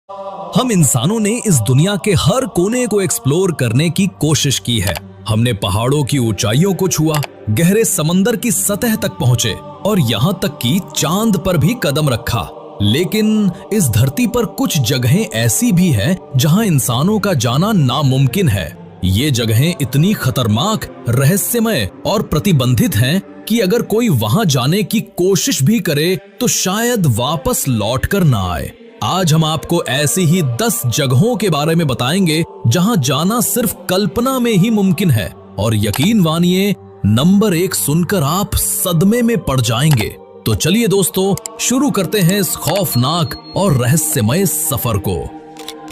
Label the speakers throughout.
Speaker 1: हम इंसानों ने इस दुनिया के हर कोने को एक्सप्लोर करने की कोशिश की है। हमने पहाड़ों की ऊंचाइयों को छुआ, गहरे समंदर की सतह तक पहुंचे और यहाँ तक कि चांद पर भी कदम रखा। लेकिन इस धरती पर कुछ जगहें ऐसी भी हैं जहां इंसानों का जाना नामुमकिन है। ये जगहें इतनी खतरनाक, रहस्यमय और प्रतिबंधित हैं कि अगर कोई वहां जाने की कोशिश भी करे तो शायद वापस लौटकर ना आए। आज हम आपको ऐसी ही 10 जगहों के बारे में बताएंगे जहां जाना सिर्फ कल्पना में ही मुमकिन है। और यकीन मानिए, नंबर 1 सुनकर आप सदमे में पड़ जाएंगे। तो चलिए दोस्तों, शुरू करते हैं इस खौफनाक और रहस्यमय सफर को।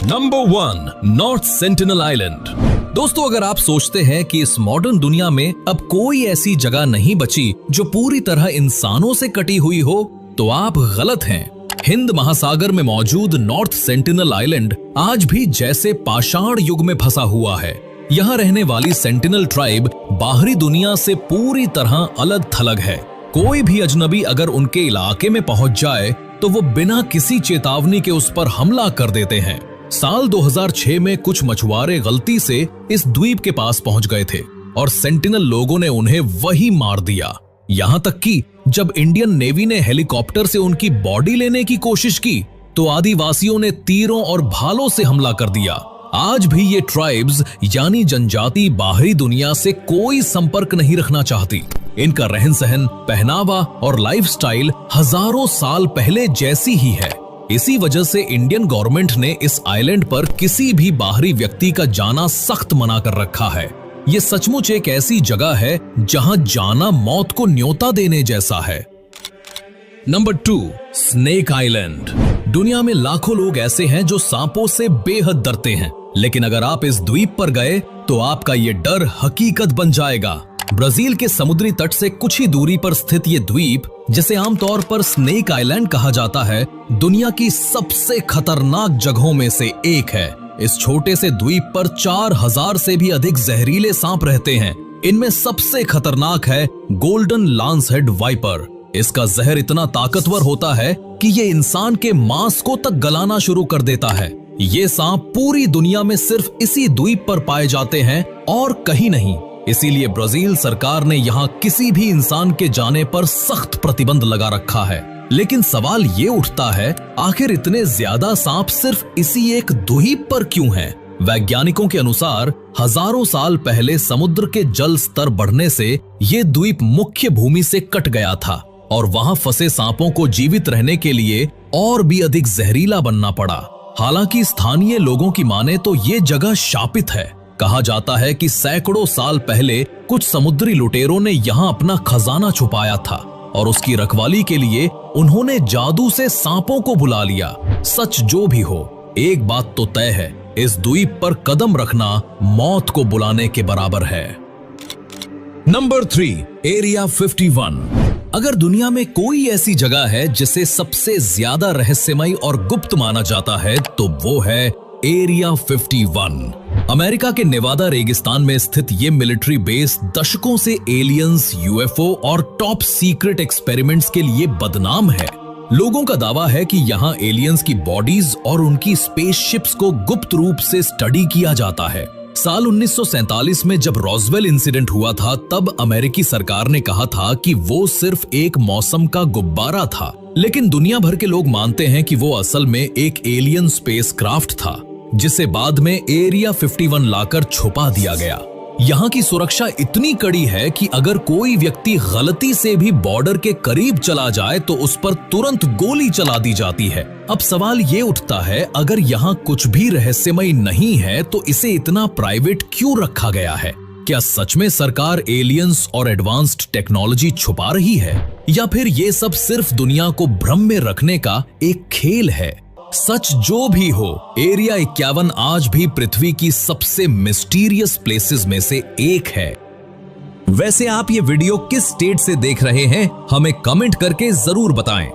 Speaker 1: Number 1, north sentinel island. दोस्तों, अगर आप सोचते हैं कि इस मॉडर्न दुनिया में अब कोई ऐसी जगह नहीं बची जो पूरी तरह इंसानों से कटी हुई हो, तो आप गलत हैं। हिंद महासागर में मौजूद नॉर्थ सेंटिनल आइलैंड आज भी जैसे पाषाण युग में फंसा हुआ है। यहाँ रहने वाली सेंटिनल ट्राइब बाहरी दुनिया से पूरी तरह अलग थलग है। कोई भी अजनबी अगर उनके इलाके में पहुंच जाए तो वो बिना किसी चेतावनी के उस पर हमला कर देते हैं। साल 2006 में कुछ मछुआरे गलती से इस द्वीप के पास पहुंच गए थे और सेंटिनल लोगों ने उन्हें वही मार दिया। यहाँ तक कि जब इंडियन नेवी ने हेलीकॉप्टर से उनकी बॉडी लेने की कोशिश की तो आदिवासियों ने तीरों और भालों से हमला कर दिया। आज भी ये ट्राइब्स यानी जनजाति बाहरी दुनिया से कोई संपर्क नहीं रखना चाहती। इनका रहन सहन, पहनावा और लाइफस्टाइल हजारों साल पहले जैसी ही है। इसी वजह से इंडियन गवर्नमेंट ने इस आइलैंड पर किसी भी बाहरी व्यक्ति का जाना सख्त मना कर रखा है। ये सचमुच एक ऐसी जगह है जहां जाना मौत को न्योता देने जैसा है। Number 2, snake island. दुनिया में लाखों लोग ऐसे हैं जो सांपों से बेहद डरते हैं, लेकिन अगर आप इस द्वीप पर गए तो आपका ये डर हकीकत बन जाएगा। ब्राजील के समुद्री तट से कुछ ही दूरी पर स्थित ये द्वीप, जिसे आमतौर पर स्नेक आइलैंड कहा जाता है, दुनिया की सबसे खतरनाक जगहों में से एक है। इस छोटे से द्वीप पर 4000 से भी अधिक जहरीले सांप रहते हैं। इनमें सबसे खतरनाक है गोल्डन लांसहेड वाइपर। इसका जहर इतना ताकतवर होता है कि ये इंसान के मांस को तक गलाना शुरू कर देता है। ये सांप पूरी दुनिया में सिर्फ इसी द्वीप पर पाए जाते हैं और कहीं नहीं। इसीलिए ब्राजील सरकार ने यहाँ किसी भी इंसान के जाने पर सख्त प्रतिबंध लगा रखा है। लेकिन सवाल ये उठता है, आखिर इतने ज्यादा सांप सिर्फ इसी एक द्वीप पर क्यों हैं? वैज्ञानिकों के अनुसार हजारों साल पहले समुद्र के जल स्तर बढ़ने से ये द्वीप मुख्य भूमि से कट गया था और वहां फंसे सांपों को जीवित रहने के लिए और भी अधिक जहरीला बनना पड़ा। हालांकि स्थानीय लोगों की माने तो ये जगह शापित है। कहा जाता है कि सैकड़ों साल पहले कुछ समुद्री लुटेरों ने यहाँ अपना खजाना छुपाया था और उसकी रखवाली के लिए उन्होंने जादू से सांपों को बुला लिया। सच जो भी हो, एक बात तो तय है, इस द्वीप पर कदम रखना मौत को बुलाने के बराबर है। Number 3, area 51। अगर दुनिया में कोई ऐसी जगह है जिसे सबसे ज्यादा रहस्यमय और गुप्त माना जाता है तो वो है एरिया 51। अमेरिका के नेवादा रेगिस्तान में स्थित ये मिलिट्री बेस दशकों से एलियंस, यूएफओ और टॉप सीक्रेट एक्सपेरिमेंट्स के लिए बदनाम है। लोगों का दावा है कि यहाँ एलियंस की बॉडीज और उनकी स्पेसशिप्स को गुप्त रूप से स्टडी किया जाता है। साल 1947 में जब रॉसवेल इंसिडेंट हुआ था, तब अमेरिकी सरकार ने कहा था कि वो सिर्फ एक मौसम का गुब्बारा था, लेकिन दुनिया भर के लोग मानते हैं कि वो असल में एक एलियन स्पेसक्राफ्ट था, जिसे बाद में एरिया 51 लाकर छुपा दिया गया। यहाँ की सुरक्षा इतनी कड़ी है कि अगर कोई व्यक्ति गलती से भी बॉर्डर के करीब चला जाए तो उस पर तुरंत गोली चला दी जाती है। अब सवाल ये उठता है, अगर यहाँ कुछ भी रहस्यमय नहीं है तो इसे इतना प्राइवेट क्यों रखा गया है? क्या सच में सरकार एलियंस और एडवांस्ड टेक्नोलॉजी छुपा रही है, या फिर ये सब सिर्फ दुनिया को भ्रम में रखने का एक खेल है? सच जो भी हो, एरिया 51 आज भी पृथ्वी की सबसे मिस्टीरियस प्लेसेस में से एक है। वैसे आप ये वीडियो किस स्टेट से देख रहे हैं, हमें कमेंट करके जरूर बताएं।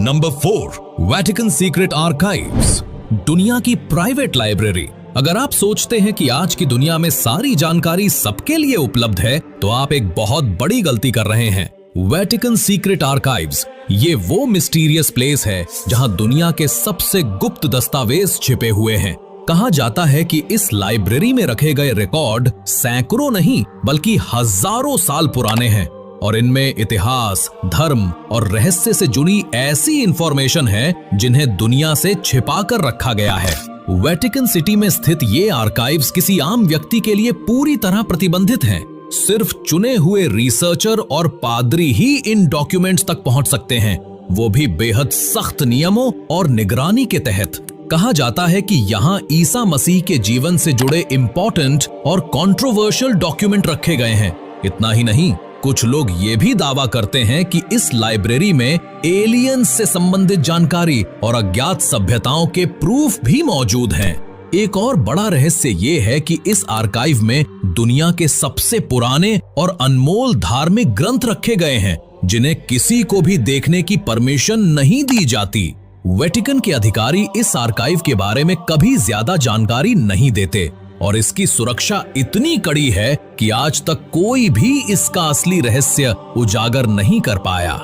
Speaker 1: Number 4, Vatican secret archives. दुनिया की प्राइवेट लाइब्रेरी। अगर आप सोचते हैं कि आज की दुनिया में सारी जानकारी सबके लिए उपलब्ध है, तो आप एक बहुत बड़ी गलती कर रहे हैं। वेटिकन सीक्रेट आर्काइव्स ये वो मिस्टीरियस प्लेस है जहां दुनिया के सबसे गुप्त दस्तावेज छिपे हुए हैं। कहा जाता है कि इस लाइब्रेरी में रखे गए रिकॉर्ड सैकड़ों नहीं बल्कि हजारों साल पुराने हैं और इनमें इतिहास, धर्म और रहस्य से जुड़ी ऐसी इंफॉर्मेशन है जिन्हें दुनिया से छिपा कर रखा गया है। वेटिकन सिटी में स्थित ये आर्काइव्स किसी आम व्यक्ति के लिए पूरी तरह प्रतिबंधित हैं। सिर्फ चुने हुए रिसर्चर और पादरी ही इन डॉक्यूमेंट्स तक पहुंच सकते हैं, वो भी बेहद सख्त नियमों और निगरानी के तहत। कहा जाता है कि यहाँ ईसा मसीह के जीवन से जुड़े इंपॉर्टेंट और कंट्रोवर्शियल डॉक्यूमेंट रखे गए हैं। इतना ही नहीं, कुछ लोग ये भी दावा करते हैं कि इस लाइब्रेरी में एलियंस से संबंधित जानकारी और अज्ञात सभ्यताओं के प्रूफ भी मौजूद हैं। एक और बड़ा रहस्य ये है कि इस आर्काइव में दुनिया के सबसे पुराने और अनमोल धार्मिक ग्रंथ रखे गए हैं जिन्हें किसी को भी देखने की परमिशन नहीं दी जाती। वेटिकन के अधिकारी इस आर्काइव के बारे में कभी ज्यादा जानकारी नहीं देते और इसकी सुरक्षा इतनी कड़ी है कि आज तक कोई भी इसका असली रहस्य उजागर नहीं कर पाया।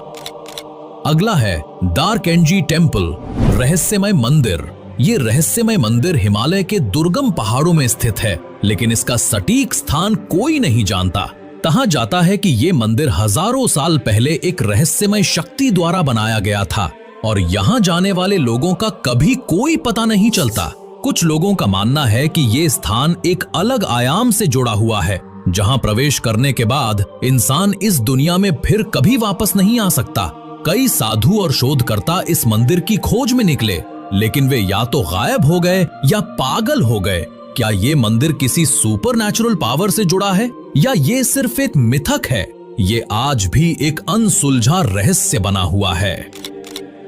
Speaker 1: अगला है डार्क एंजी टेम्पल, रहस्यमय मंदिर। ये रहस्यमय मंदिर हिमालय के दुर्गम पहाड़ों में स्थित है, लेकिन इसका सटीक स्थान कोई नहीं जानता। कहा जाता है कि ये मंदिर हजारों साल पहले एक रहस्यमय शक्ति द्वारा बनाया गया था और यहाँ जाने वाले लोगों का कभी कोई पता नहीं चलता। कुछ लोगों का मानना है कि ये स्थान एक अलग आयाम से जुड़ा हुआ है, जहाँ प्रवेश करने के बाद इंसान इस दुनिया में फिर कभी वापस नहीं आ सकता। कई साधु और शोधकर्ता इस मंदिर की खोज में निकले, लेकिन वे या तो गायब हो गए या पागल हो गए। क्या ये मंदिर किसी सुपरनैचुरल पावर से जुड़ा है या ये सिर्फ एक मिथक है? ये आज भी एक अनसुलझा रहस्य बना हुआ है।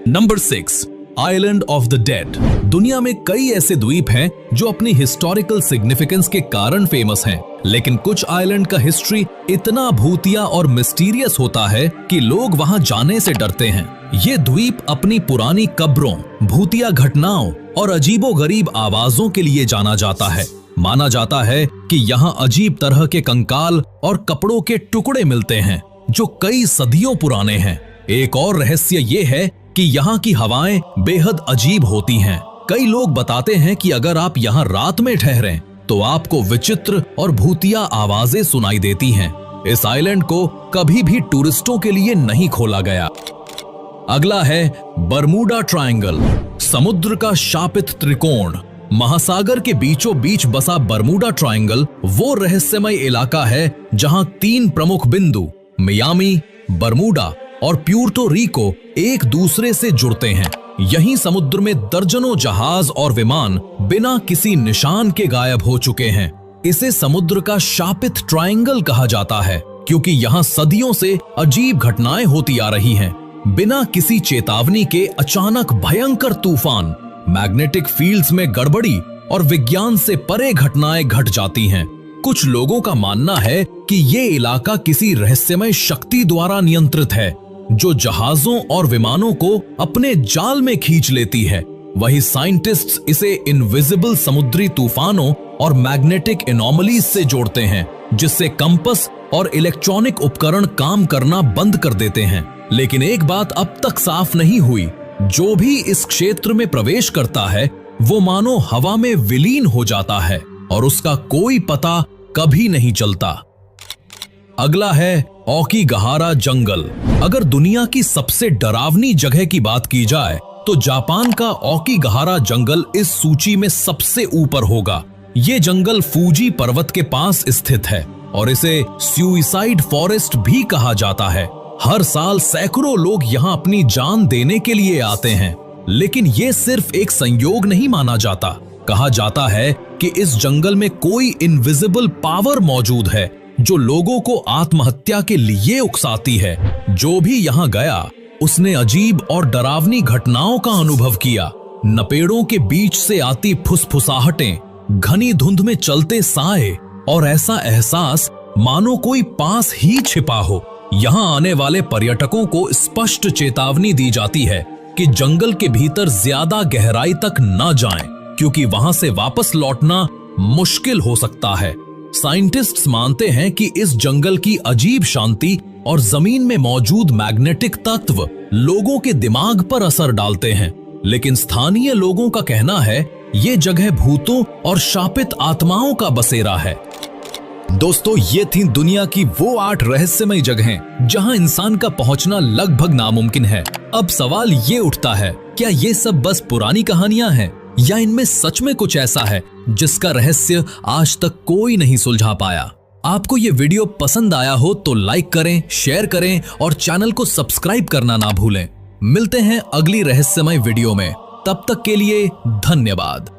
Speaker 1: Number 6, island of the dead. दुनिया में कई ऐसे द्वीप हैं जो अपनी हिस्टोरिकल सिग्निफिकेंस के कारण फेमस हैं, लेकिन कुछ आइलैंड का हिस्ट्री इतना भूतिया और मिस्टीरियस होता है कि लोग वहां जाने से डरते हैं। ये द्वीप अपनी पुरानी कब्रों, भूतिया घटनाओं और अजीबोगरीब आवाजों के लिए जाना जाता है। माना जाता है कि यहाँ अजीब तरह के कंकाल और कपड़ों के टुकड़े मिलते हैं जो कई सदियों पुराने हैं। एक और रहस्य ये है कि यहाँ की हवाएं बेहद अजीब होती हैं। कई लोग बताते हैं कि अगर आप यहाँ रात में ठहरें तो आपको विचित्र और भूतिया आवाजें सुनाई देती हैं। इस आइलैंड को कभी भी टूरिस्टों के लिए नहीं खोला गया। अगला है बरमूडा ट्रायंगल, समुद्र का शापित त्रिकोण। महासागर के बीचों बीच बसा बरमूडा ट्रायंगल वो रहस्यमय इलाका है जहां 3 प्रमुख बिंदु मियामी, बरमूडा और प्यूर्टो रिको एक दूसरे से जुड़ते हैं। यहीं समुद्र में दर्जनों जहाज और विमान बिना किसी निशान के गायब हो चुके हैं। इसे समुद्र का शापित ट्रायंगल कहा जाता है क्योंकि यहाँ सदियों से अजीब घटनाएं होती आ रही हैं। बिना किसी चेतावनी के अचानक भयंकर तूफान, मैग्नेटिक फील्ड्स में गड़बड़ी और विज्ञान से परे घटनाएं घट जाती हैं। कुछ लोगों का मानना है कि ये इलाका किसी रहस्यमय शक्ति द्वारा नियंत्रित है जो जहाजों और विमानों को अपने जाल में खींच लेती है। वही साइंटिस्ट्स इसे इनविजिबल समुद्री तूफानों और मैग्नेटिक एनोमलीज से जोड़ते हैं, जिससे कंपस और इलेक्ट्रॉनिक उपकरण काम करना बंद कर देते हैं। लेकिन एक बात अब तक साफ नहीं हुई, जो भी इस क्षेत्र में प्रवेश करता है वो मानो हवा में विलीन हो जाता है और उसका कोई पता कभी नहीं चलता। अगला है ओकीगहारा जंगल। अगर दुनिया की सबसे डरावनी जगह की बात की जाए तो जापान का ओकीगहारा जंगल इस सूची में सबसे ऊपर होगा। ये जंगल फूजी पर्वत के पास स्थित है और इसे सुइसाइड फॉरेस्ट भी कहा जाता है। हर साल सैकड़ों लोग यहाँ अपनी जान देने के लिए आते हैं, लेकिन ये सिर्फ एक संयोग नहीं माना जाता। कहा जाता है कि इस जंगल में कोई इनविजिबल पावर मौजूद है जो लोगों को आत्महत्या के लिए उकसाती है। जो भी यहाँ गया उसने अजीब और डरावनी घटनाओं का अनुभव किया। नपेड़ों के बीच से आती फुसफुसाहटें, घनी धुंध में चलते साए और ऐसा एहसास मानो कोई पास ही छिपा हो। यहाँ आने वाले पर्यटकों को स्पष्ट चेतावनी दी जाती है कि जंगल के भीतर ज्यादा गहराई तक न जाएं, क्योंकि वहां से वापस लौटना मुश्किल हो सकता है। साइंटिस्ट्स मानते हैं कि इस जंगल की अजीब शांति और जमीन में मौजूद मैग्नेटिक तत्व लोगों के दिमाग पर असर डालते हैं। लेकिन स्थानीय लोगों का कहना है ये जगह भूतों और शापित आत्माओं का बसेरा है। दोस्तों, ये थी दुनिया की वो 8 रहस्यमय जगहें जहां इंसान का पहुंचना लगभग नामुमकिन है। अब सवाल ये उठता है, क्या ये सब बस पुरानी कहानियां हैं या इनमें सच में कुछ ऐसा है जिसका रहस्य आज तक कोई नहीं सुलझा पाया? आपको ये वीडियो पसंद आया हो तो लाइक करें, शेयर करें और चैनल को सब्सक्राइब करना ना भूलें। मिलते हैं अगली रहस्यमय वीडियो में, तब तक के लिए धन्यवाद।